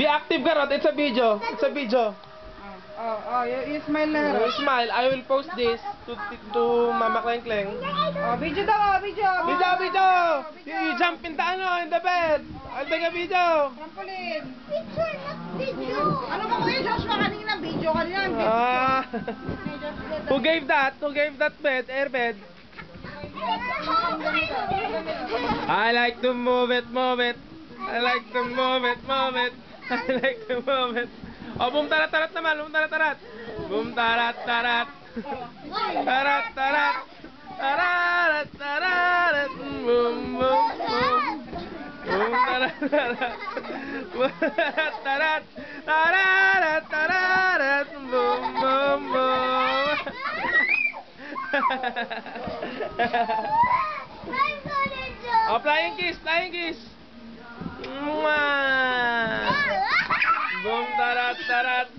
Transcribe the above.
Be active ka, Rod. It's a video. It's a video. You smile na, You Rod. smile. I will post this to Mama Kleng Kleng. Video daw, video. Video! You jump in the bed. I'll take a video. Trampoline. Picture, not video. Ano ba kuya Joshua kanina? Video kanina. Ah. Who gave that? Who gave that bed? Airbed? I like to move it, move it. I like to move it, move it. I like to move it. Oh, boom tarat tarat naman, boom tarat tarat. Boom tarat tarat. Tarat tarat. Tarat tarat. Boom boom boom. Boom tarat tarat. Tarat tarat. Tarat tarat. Boom boom boom. Oh, flying kiss, flying kiss. Mwah. Boom tarat tarat.